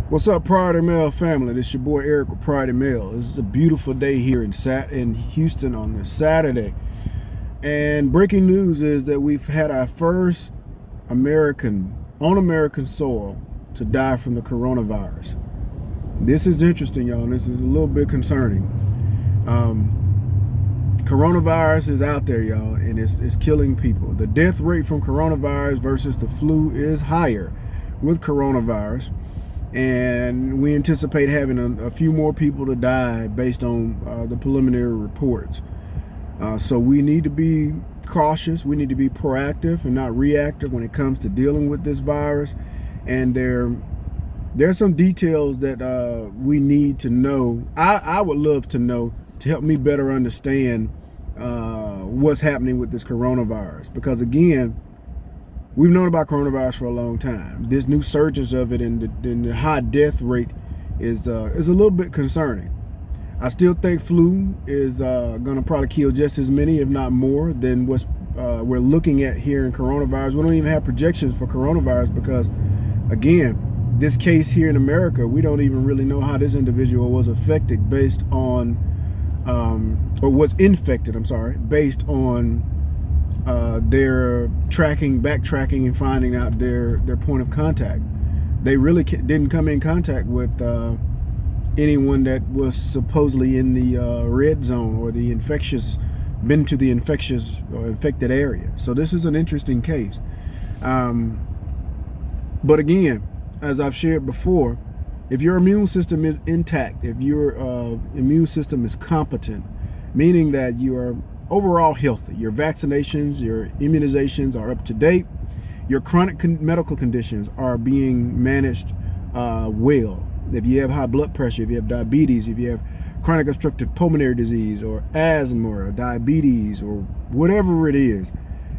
What's up, Pryority Mail family? This is your boy Eric with Pryority Mail. This is a beautiful day here in Houston on this Saturday. And breaking news is that we've had our first American soil to die from the coronavirus. This is interesting, y'all. This is a little bit concerning. Coronavirus is out there, y'all, and it's killing people. The death rate from coronavirus versus the flu is higher with coronavirus. And we anticipate having a few more people to die based on the preliminary reports. So we need to be cautious. We need to be proactive and not reactive when it comes to dealing with this virus. And there's some details that we need to know. I would love to know to help me better understand what's happening with this coronavirus. Because again, we've known about coronavirus for a long time. This new surge of it and the high death rate is a little bit concerning. I still think flu is going to probably kill just as many, if not more, than what we're looking at here in coronavirus. We don't even have projections for coronavirus because, again, this case here in America, we don't even really know how this individual was affected based on, or was infected, based on their backtracking and finding out their point of contact. They really didn't come in contact with anyone that was supposedly in the red zone or been to the infectious or infected area. So this is an interesting case. But again, as I've shared before, if your immune system is intact, if your immune system is competent, meaning that you are overall healthy, your vaccinations, your immunizations are up to date, your chronic medical conditions are being managed well. If you have high blood pressure, if you have diabetes, if you have chronic obstructive pulmonary disease or asthma or diabetes or whatever it is,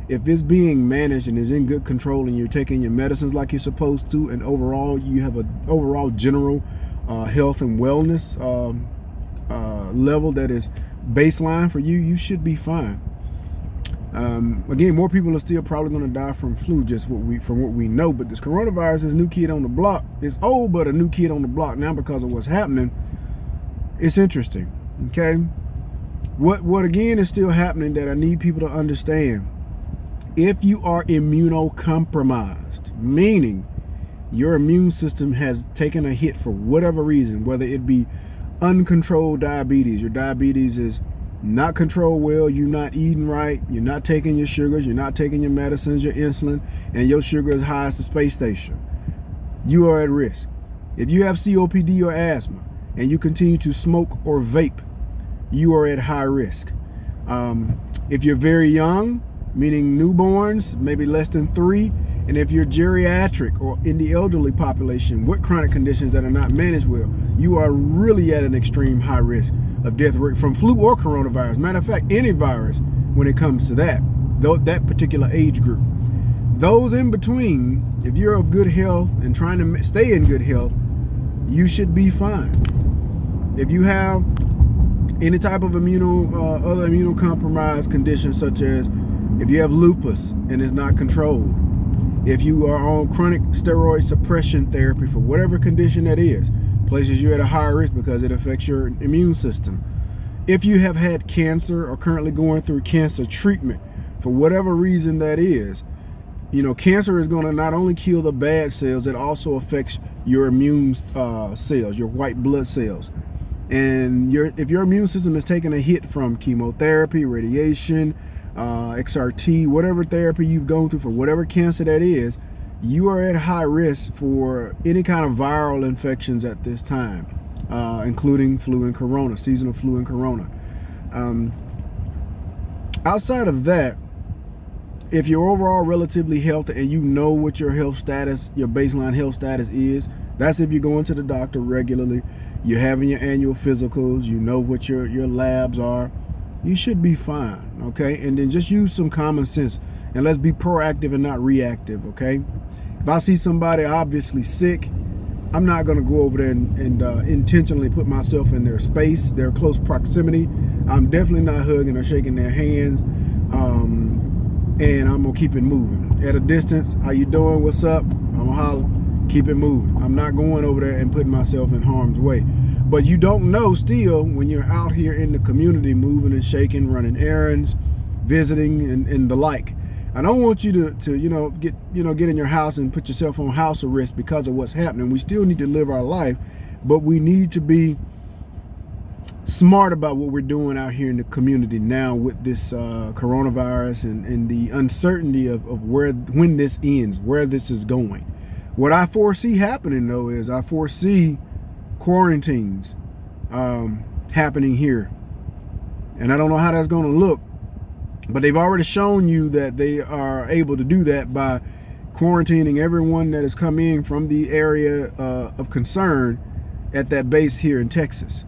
if it's being managed and is in good control and you're taking your medicines like you're supposed to, and overall you have an overall general health and wellness level that is baseline for you, you should be fine. Again, more people are still probably going to die from flu, from what we know. But this coronavirus is new kid on the block. It's old, but a new kid on the block now because of what's happening. It's interesting. Okay, what again is still happening that I need people to understand. If you are immunocompromised, meaning your immune system has taken a hit for whatever reason, whether it be uncontrolled diabetes, your diabetes is not controlled well, you're not eating right, you're not taking your sugars, you're not taking your medicines, your insulin, and your sugar is high as the space station, you are at risk. If you have COPD or asthma and you continue to smoke or vape, you are at high risk. If you're very young, meaning newborns, maybe less than 3, and if you're geriatric or in the elderly population with chronic conditions that are not managed well, you are really at an extreme high risk of death rate from flu or coronavirus. Matter of fact, any virus when it comes to that particular age group. Those in between, if you're of good health and trying to stay in good health, you should be fine. If you have any type of other immunocompromised conditions, such as if you have lupus and it's not controlled, if you are on chronic steroid suppression therapy for whatever condition that is, places you at a higher risk because it affects your immune system. If you have had cancer or currently going through cancer treatment for whatever reason that is, cancer is going to not only kill the bad cells, it also affects your immune cells, your white blood cells. And if your immune system is taking a hit from chemotherapy, radiation, XRT, whatever therapy you've gone through for whatever cancer that is, you are at high risk for any kind of viral infections at this time, including flu and corona, seasonal flu and corona. Outside of that, if you're overall relatively healthy and you know what your health status, your baseline health status is, that's if you're going to the doctor regularly, you're having your annual physicals, you know what your labs are, you should be fine, okay? And then just use some common sense and let's be proactive and not reactive, okay? If I see somebody obviously sick, I'm not going to go over there and intentionally put myself in their space, their close proximity. I'm definitely not hugging or shaking their hands, and I'm going to keep it moving. At a distance, how you doing? What's up? I'm going to holler. keep it moving. I'm not going over there and putting myself in harm's way. But you don't know still when you're out here in the community, moving and shaking, running errands, visiting, and the like. I don't want you to get in your house and put yourself on house arrest because of what's happening. We still need to live our life, but we need to be smart about what we're doing out here in the community now with this coronavirus and the uncertainty of when this ends, where this is going. What I foresee happening though is I foresee quarantines happening here, and I don't know how that's going to look, but they've already shown you that they are able to do that by quarantining everyone that has come in from the area of concern at that base here in Texas.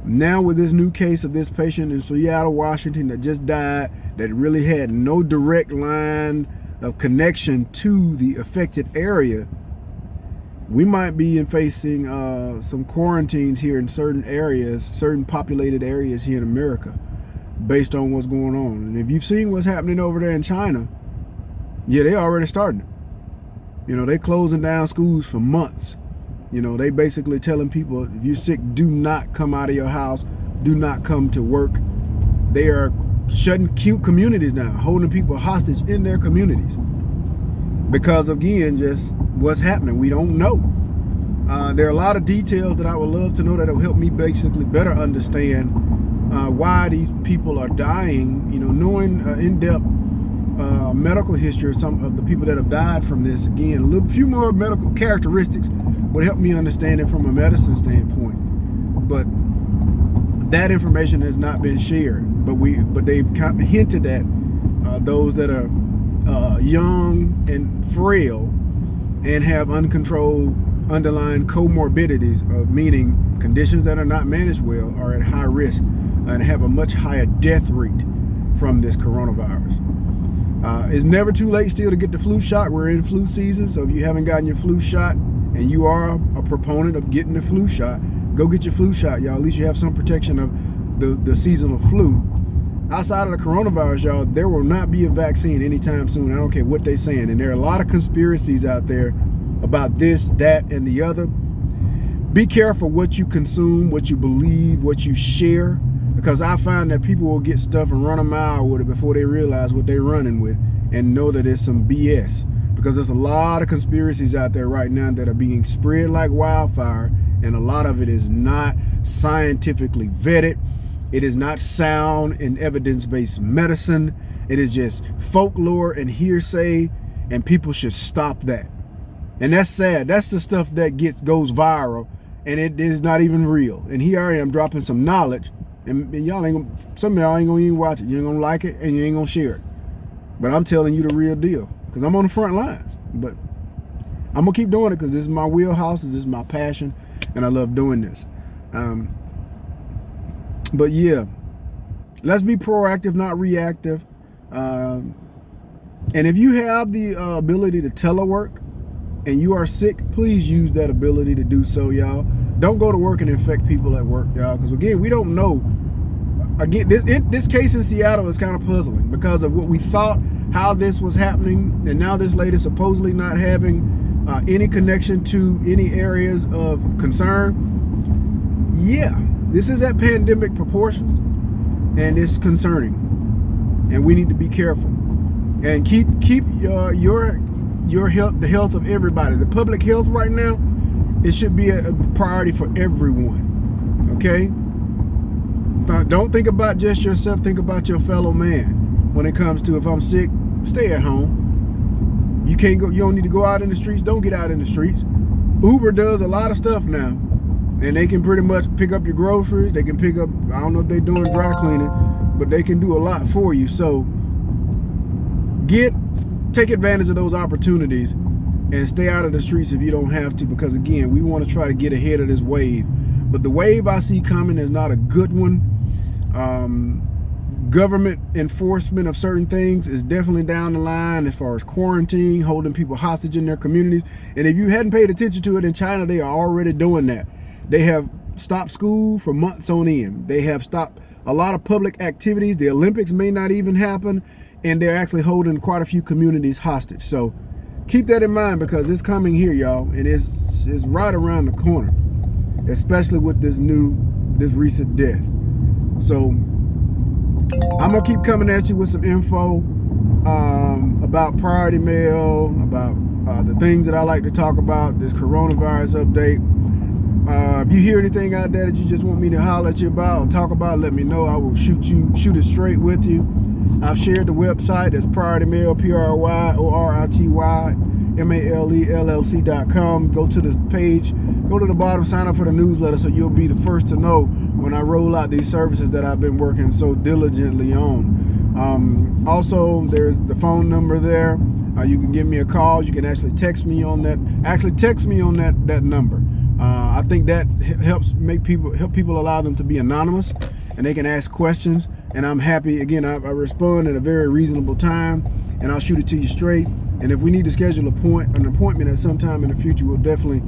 Now with this new case of this patient in Seattle, Washington that just died, that really had no direct line of connection to the affected area, we might be facing some quarantines here in certain areas, certain populated areas here in America, based on what's going on. And if you've seen what's happening over there in China, yeah, they already starting it. They closing down schools for months. They basically telling people, if you're sick, do not come out of your house, do not come to work. They are shutting communities down, holding people hostage in their communities because, again, just what's happening. We don't know. There are a lot of details that I would love to know that will help me basically better understand why these people are dying. Knowing in-depth medical history of some of the people that have died from this. Again, a few more medical characteristics would help me understand it from a medicine standpoint. But that information has not been shared. But they've kind of hinted at those that are young and frail and have uncontrolled underlying comorbidities, meaning conditions that are not managed well, are at high risk and have a much higher death rate from this coronavirus. It's never too late still to get the flu shot. We're in flu season, so if you haven't gotten your flu shot and you are a proponent of getting the flu shot, go get your flu shot, y'all. At least you have some protection of the seasonal flu. Outside of the coronavirus, y'all, there will not be a vaccine anytime soon. I don't care what they're saying. And there are a lot of conspiracies out there about this, that, and the other. Be careful what you consume, what you believe, what you share, because I find that people will get stuff and run a mile with it before they realize what they're running with and know that it's some BS. Because there's a lot of conspiracies out there right now that are being spread like wildfire, and a lot of it is not scientifically vetted. It is not sound and evidence-based medicine. It is just folklore and hearsay, and people should stop that. And that's sad. That's the stuff that goes viral, and it is not even real. And here I am dropping some knowledge, and some of y'all ain't gonna even watch it. You ain't gonna like it, and you ain't gonna share it. But I'm telling you the real deal, because I'm on the front lines. But I'm gonna keep doing it because this is my wheelhouse, this is my passion, and I love doing this. But yeah, let's be proactive, not reactive. And if you have the ability to telework and you are sick, please use that ability to do so, y'all. Don't go to work and infect people at work, y'all, because again, we don't know. Again, this case in Seattle is kind of puzzling because of what we thought, how this was happening, and now this lady supposedly not having any connection to any areas of concern. Yeah, this is at pandemic proportions, and it's concerning, and we need to be careful and keep your health, the health of everybody. The public health right now, it should be a priority for everyone. Okay. Don't think about just yourself. Think about your fellow man. When it comes to, if I'm sick, stay at home. You can't go. You don't need to go out in the streets. Don't get out in the streets. Uber does a lot of stuff now, and they can pretty much pick up your groceries. They can pick up. I don't know if they're doing dry cleaning, but they can do a lot for you. So take advantage of those opportunities and stay out of the streets if you don't have to, because again, we want to try to get ahead of this wave. But the wave I see coming is not a good one. Government enforcement of certain things is definitely down the line as far as quarantine, holding people hostage in their communities. And if you hadn't paid attention to it, in China, they are already doing that. They have stopped school for months on end. They have stopped a lot of public activities. The Olympics may not even happen, and they're actually holding quite a few communities hostage. So keep that in mind, because it's coming here, y'all, and it's right around the corner, especially with this recent death. So I'm gonna keep coming at you with some info about Priority Mail, about the things that I like to talk about, this coronavirus update. If you hear anything out there that you just want me to holler at you about or talk about, let me know. I will shoot it straight with you. I've shared the website. That's Priority Mail, PRYORITYMALELLC.com. Go to this page, go to the bottom, sign up for the newsletter so you'll be the first to know when I roll out these services that I've been working so diligently on. Also, there's the phone number there. You can give me a call. You can actually text me on that. That number. I think that helps people allow them to be anonymous, and they can ask questions. And I'm happy. Again, I respond at a very reasonable time, and I'll shoot it to you straight. And if we need to schedule an appointment at some time in the future, we'll definitely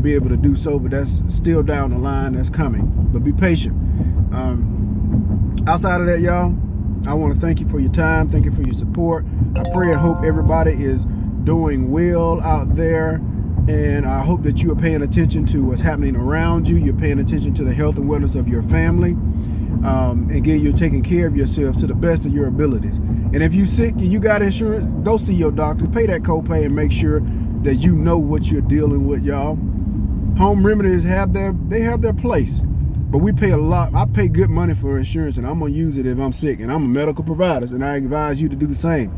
be able to do so. But that's still down the line. That's coming. But be patient. Outside of that, y'all, I want to thank you for your time. Thank you for your support. I pray and hope everybody is doing well out there. And I hope that you are paying attention to what's happening around you. You're paying attention to the health and wellness of your family. And again, you're taking care of yourself to the best of your abilities. And if you're sick and you got insurance, go see your doctor. Pay that copay and make sure that you know what you're dealing with, y'all. Home remedies have their place. But we pay a lot. I pay good money for insurance, and I'm going to use it if I'm sick. And I'm a medical provider, and I advise you to do the same.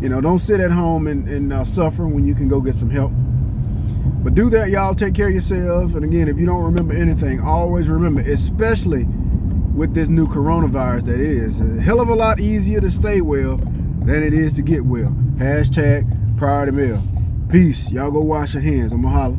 Don't sit at home and suffer when you can go get some help. But do that, y'all. Take care of yourselves. And again, if you don't remember anything, always remember, especially with this new coronavirus, that it is a hell of a lot easier to stay well than it is to get well. # Priority Mail. Peace. Y'all go wash your hands. I'm going to holler.